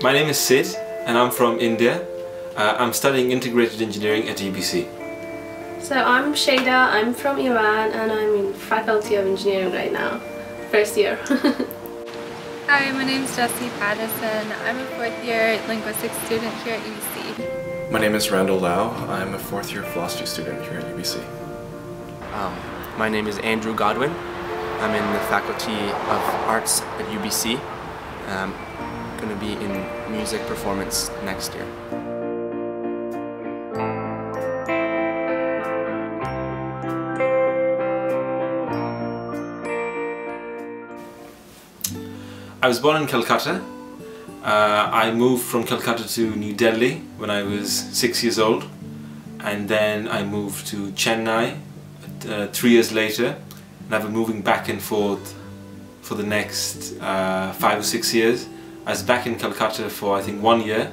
My name is Sid and I'm from India. I'm studying integrated engineering at UBC. So I'm Shada, I'm from Iran and I'm in Faculty of Engineering right now, first year. Hi, my name is Jessie Patterson. I'm a fourth year linguistics student here at UBC. My name is Randall Lau. I'm a fourth year philosophy student here at UBC. My name is Andrew Godwin. I'm in the Faculty of Arts at UBC. I'm going to be in music performance next year. I was born in Calcutta. I moved from Calcutta to New Delhi when I was 6 years old, and then I moved to Chennai 3 years later, and I've been moving back and forth for the next 5 or 6 years. I was back in Calcutta for I think 1 year,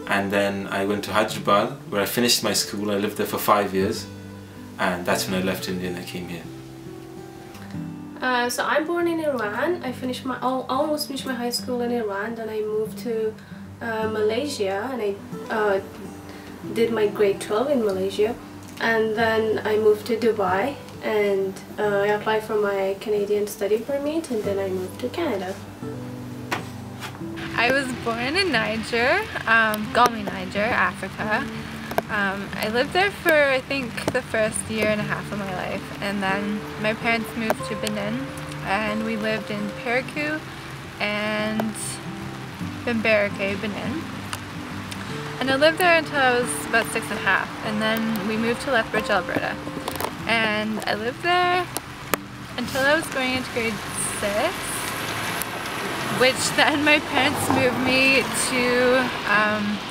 and then I went to Hyderabad where I finished my school. I lived there for 5 years, and that's when I left India and I came here. So I'm born in Iran. I almost finished my high school in Iran. Then I moved to Malaysia and I did my grade 12 in Malaysia. And then I moved to Dubai and I applied for my Canadian study permit, and then I moved to Canada. I was born in Niger, Galmi, Niger, Africa. I lived there for I think the first year and a half of my life, and then my parents moved to Benin and we lived in Perikou and Bambareke, Benin. And I lived there until I was about 6 and a half, and then we moved to Lethbridge, Alberta. And I lived there until I was going into grade 6, which then my parents moved me to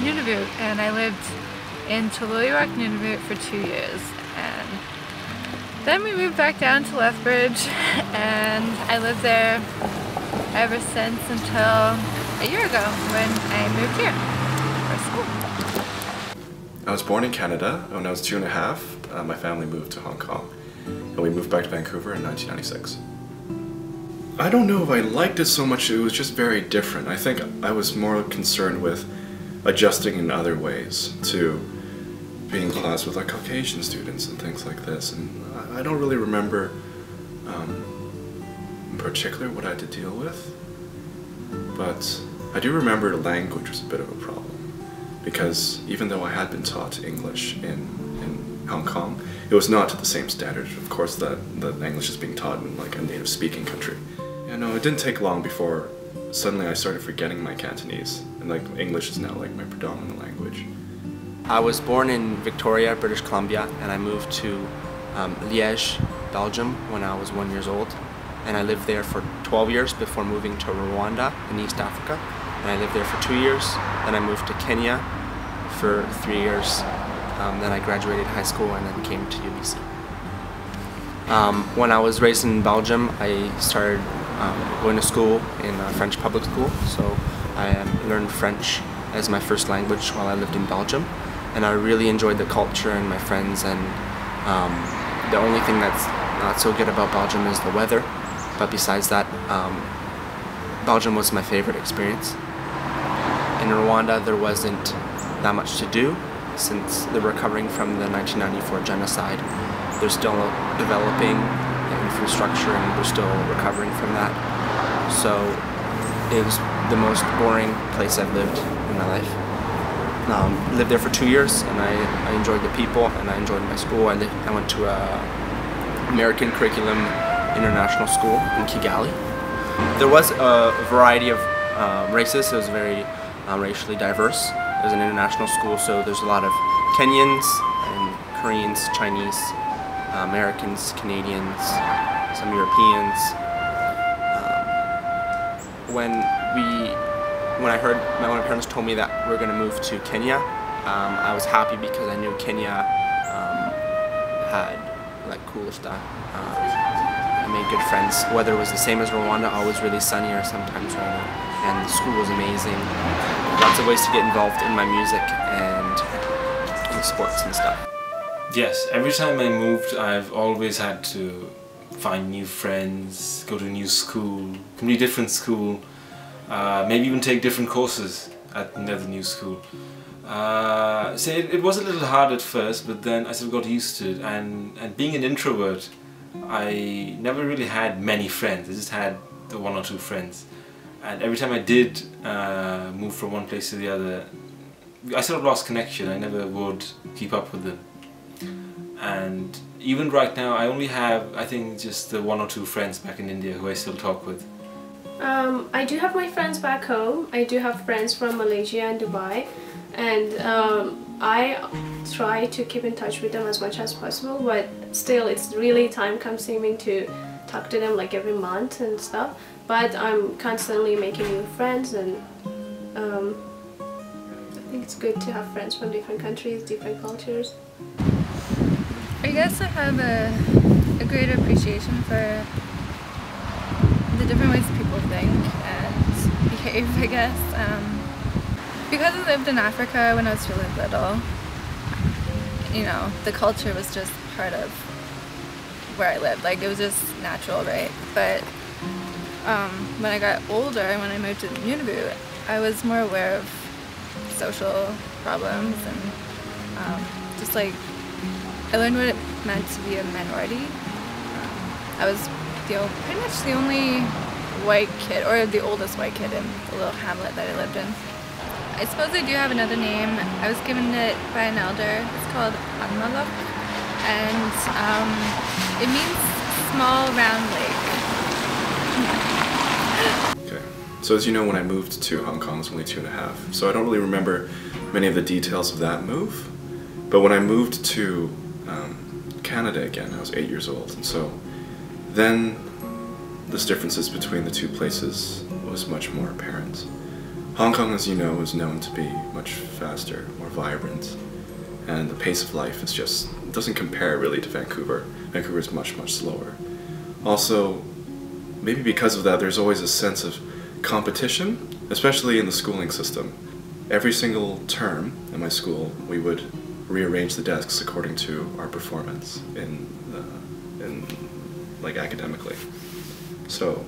Nunavut, and I lived in Tuluiwak, Nunavut for 2 years. And then we moved back down to Lethbridge, and I lived there ever since until a year ago when I moved here for school. I was born in Canada. When I was 2 and a half, my family moved to Hong Kong, and we moved back to Vancouver in 1996. I don't know if I liked it so much. It was just very different. I think I was more concerned with adjusting in other ways to being in class with like Caucasian students and things like this, and I don't really remember in particular what I had to deal with, but I do remember language was a bit of a problem, because even though I had been taught English in Hong Kong, it was not to the same standard, of course, that English is being taught in like a native speaking country. You know, it didn't take long before suddenly I started forgetting my Cantonese, and like English is now like my predominant language. I was born in Victoria, British Columbia, and I moved to Liège, Belgium when I was 1 year old. And I lived there for 12 years before moving to Rwanda in East Africa. And I lived there for 2 years. Then I moved to Kenya for 3 years. Then I graduated high school and then came to UBC. When I was raised in Belgium, I started going to school in a French public school. So I learned French as my first language while I lived in Belgium. And I really enjoyed the culture and my friends, and the only thing that's not so good about Belgium is the weather, but besides that, Belgium was my favorite experience. In Rwanda there wasn't that much to do since they're recovering from the 1994 genocide. They're still developing the infrastructure and they're still recovering from that. So it was the most boring place I've lived in my life. Lived there for 2 years, and I enjoyed the people and I enjoyed my school. I went to American Curriculum International School in Kigali. There was a variety of races. It was very racially diverse. It was an international school, so there's a lot of Kenyans and Koreans, Chinese, Americans, Canadians, some Europeans. When my parents told me that we were going to move to Kenya, I was happy because I knew Kenya had like cooler stuff. I made good friends. Weather was the same as Rwanda, always really sunny or sometimes rainy, and the school was amazing. Lots of ways to get involved in my music and in sports and stuff. Yes, every time I moved, I've always had to find new friends, go to a new school, completely different school, maybe even take different courses. at the new school. So it was a little hard at first, but then I sort of got used to it, and being an introvert, I never really had many friends. I just had the one or two friends, and every time I did move from one place to the other, I sort of lost connection. I never would keep up with them, and even right now I only have, I think, just the one or two friends back in India who I still talk with. I do have my friends back home. I do have friends from Malaysia and Dubai, and I try to keep in touch with them as much as possible, but still it's really time consuming to talk to them like every month and stuff. But I'm constantly making new friends, and I think it's good to have friends from different countries, different cultures. I guess I have a greater appreciation for the different ways people think and behave, I guess. Because I lived in Africa when I was really little, you know, the culture was just part of where I lived. Like, it was just natural, right? But when I got older and when I moved to Nunavut, I was more aware of social problems and just like, I learned what it meant to be a minority. I was pretty much the only white kid, or the oldest white kid in the little hamlet that I lived in. I suppose I do have another name. I was given it by an elder. It's called Anmalok, and it means small round lake. Okay. So as you know, when I moved to Hong Kong, I was only 2.5, so I don't really remember many of the details of that move. But when I moved to Canada again, I was 8 years old, and so then the differences between the two places was much more apparent. Hong Kong, as you know, is known to be much faster, more vibrant, and the pace of life is just, it doesn't compare really to Vancouver. Vancouver is much, much slower. Also, maybe because of that, there's always a sense of competition, especially in the schooling system. Every single term in my school, we would rearrange the desks according to our performance in like academically. So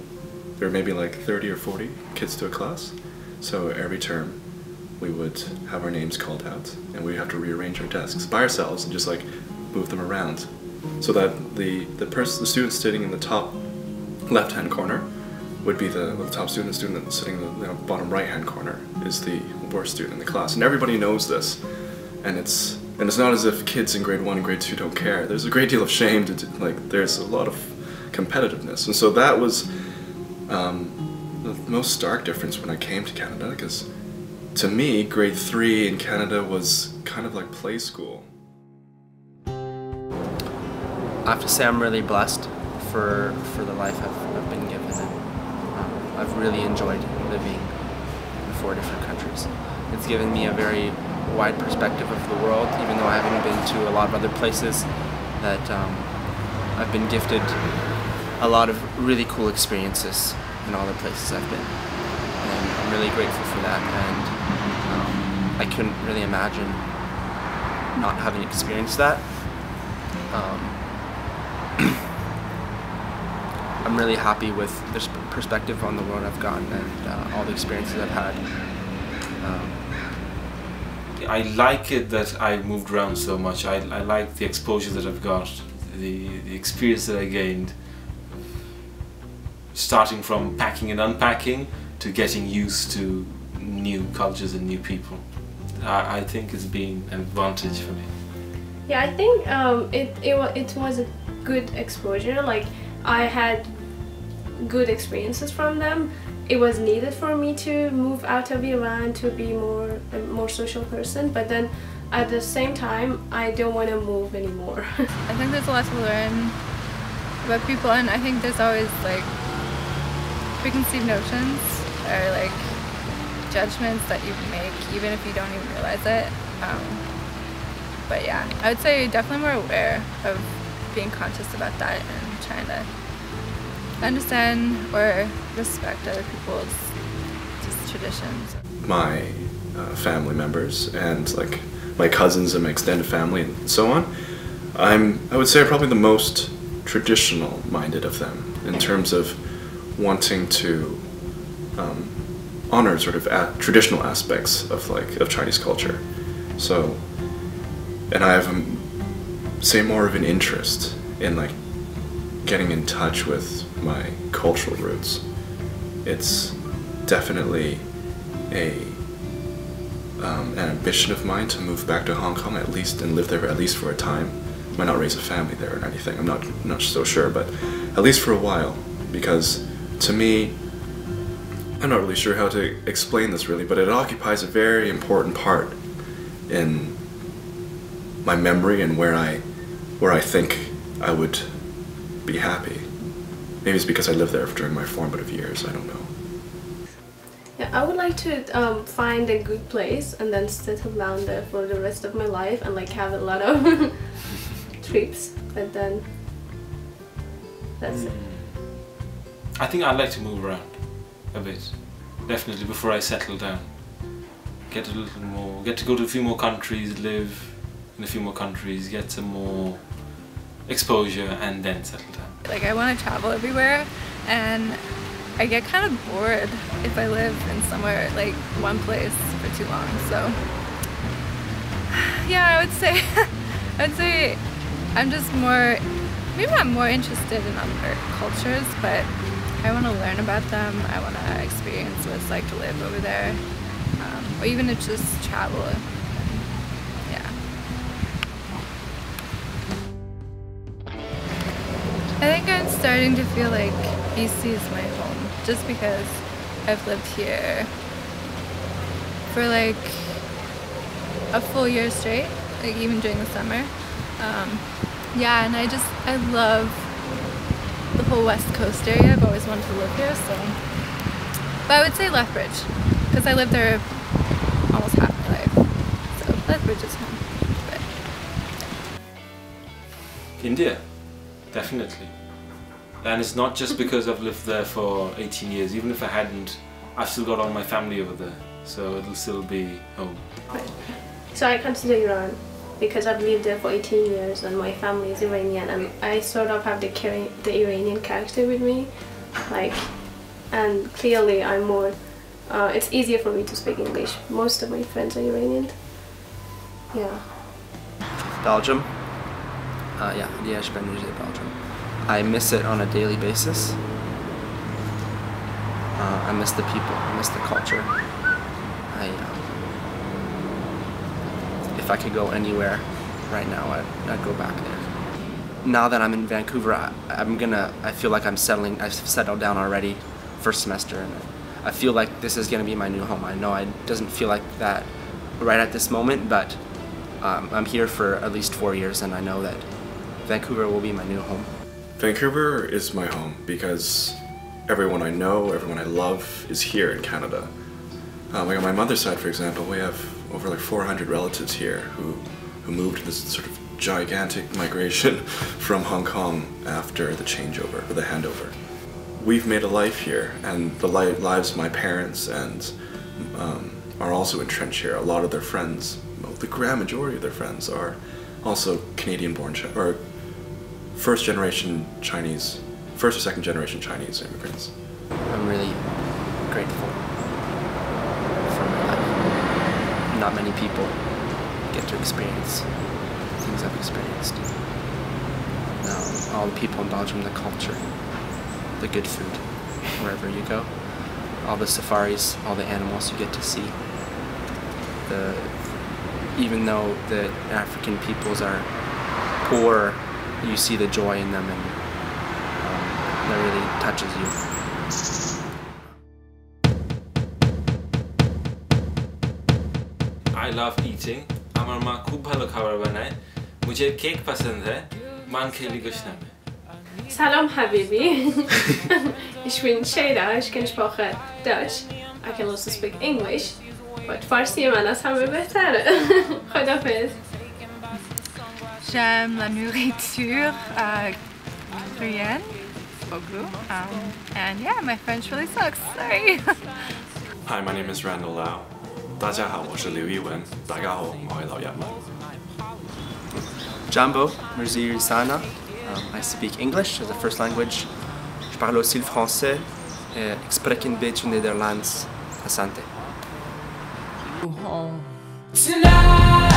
there may be like 30 or 40 kids to a class. So every term we would have our names called out, and we have to rearrange our desks by ourselves and just like move them around, so that the student sitting in the top left-hand corner would be the top student. The student sitting in the bottom right-hand corner is the worst student in the class, and everybody knows this. And it's not as if kids in grade 1 and grade 2 don't care. There's a great deal of shame to like. There's a lot of competitiveness, and so that was the most stark difference when I came to Canada, because to me, grade 3 in Canada was kind of like play school. I have to say I'm really blessed for the life I've been given, and I've really enjoyed living in 4 different countries. It's given me a very wide perspective of the world, even though I haven't been to a lot of other places, that I've been gifted a lot of really cool experiences in all the places I've been, and I'm really grateful for that, and I couldn't really imagine not having experienced that. I'm really happy with this perspective on the world I've gotten, and all the experiences I've had. I like it that I moved around so much. I like the exposure that I've got, the experience that I gained, starting from packing and unpacking to getting used to new cultures and new people. I think it's been an advantage for me. Yeah, I think it was a good exposure. Like, I had good experiences from them. It was needed for me to move out of Iran to be a more social person, but then at the same time I don't want to move anymore. I think there's a lot to learn about people, and I think there's always like preconceived notions or like judgments that you make even if you don't even realize it. But yeah, I would say definitely more aware of being conscious about that and trying to understand or respect other people's just traditions. My family members and like my cousins and my extended family and so on, I would say probably the most traditional minded of them in terms of wanting to honor sort of traditional aspects of Chinese culture. So, and I have say more of an interest in like getting in touch with my cultural roots. It's definitely an ambition of mine to move back to Hong Kong at least and live there at least for a time. I might not raise a family there or anything, I'm not so sure, but at least for a while, because to me, I'm not really sure how to explain this really, but it occupies a very important part in my memory and where I think I would be happy. Maybe it's because I lived there during my formative years, I don't know. Yeah, I would like to find a good place and then settle down there for the rest of my life and like have a lot of trips, but then that's it. I think I'd like to move around a bit, definitely, before I settle down. Get a little more, get to go to a few more countries, live in a few more countries, get some more exposure and then settle down. Like, I want to travel everywhere, and I get kind of bored if I live in somewhere, like one place for too long. So yeah, I would say I'm just more, maybe I'm more interested in other cultures, but I want to learn about them. I want to experience what it's like to live over there, or even to just travel. Yeah. I think I'm starting to feel like BC is my home, just because I've lived here for like a full year straight, like even during the summer. Yeah, and I love the whole West Coast area. I've always wanted to live here, so. But I would say Lethbridge, because I lived there almost half my life. So Lethbridge is home. But India, definitely. And it's not just because I've lived there for 18 years. Even if I hadn't, I've still got all my family over there, so it'll still be home. Right. So I consider Iran because I've lived there for 18 years and my family is Iranian, and I sort of have the Iranian character with me, like, and clearly I'm more, it's easier for me to speak English. Most of my friends are Iranian. Yeah. Belgium. Yeah, Liège, Belgium. I miss it on a daily basis. I miss the people, I miss the culture. If I could go anywhere right now, I'd go back there. Now that I'm in Vancouver, I feel like I've settled down already, first semester, and I feel like this is gonna be my new home. I know it doesn't feel like that right at this moment, but I'm here for at least 4 years, and I know that Vancouver will be my new home. Vancouver is my home because everyone I know, everyone I love is here in Canada. Like on my mother's side, for example, we have over like 400 relatives here who moved this sort of gigantic migration from Hong Kong after the changeover, or the handover. We've made a life here, and the lives of my parents and are also entrenched here. A lot of their friends, well, the grand majority of their friends are also Canadian-born, or first or second generation Chinese immigrants. I'm really grateful for my life. Not many people get to experience things I've experienced. All the people in Belgium, the culture, the good food, wherever you go, all the safaris, all the animals you get to see. Even though the African peoples are poor, you see the joy in them, and that really touches you. I love eating. আমার মা খুব ভালো খাবার বানায়। मुझे cake पसंद है। मान खेली गुश्ना में। Salam Habibi. Ich bin Shada, ich kann Sprache Deutsch. I can also speak English, but Farsi man از همه بهتره. خداحافظ. j'aime la nourriture koreenne, beaucoup. And yeah, my French really sucks. Sorry. Hi, my name is Randall Lau. 大家好，我是刘一文。大家好，我係劉日文。Jambo, Merziri Sana. I speak English as a first language. Je parle aussi le français. Ik spreek een beetje Nederlands. Asante. Tonight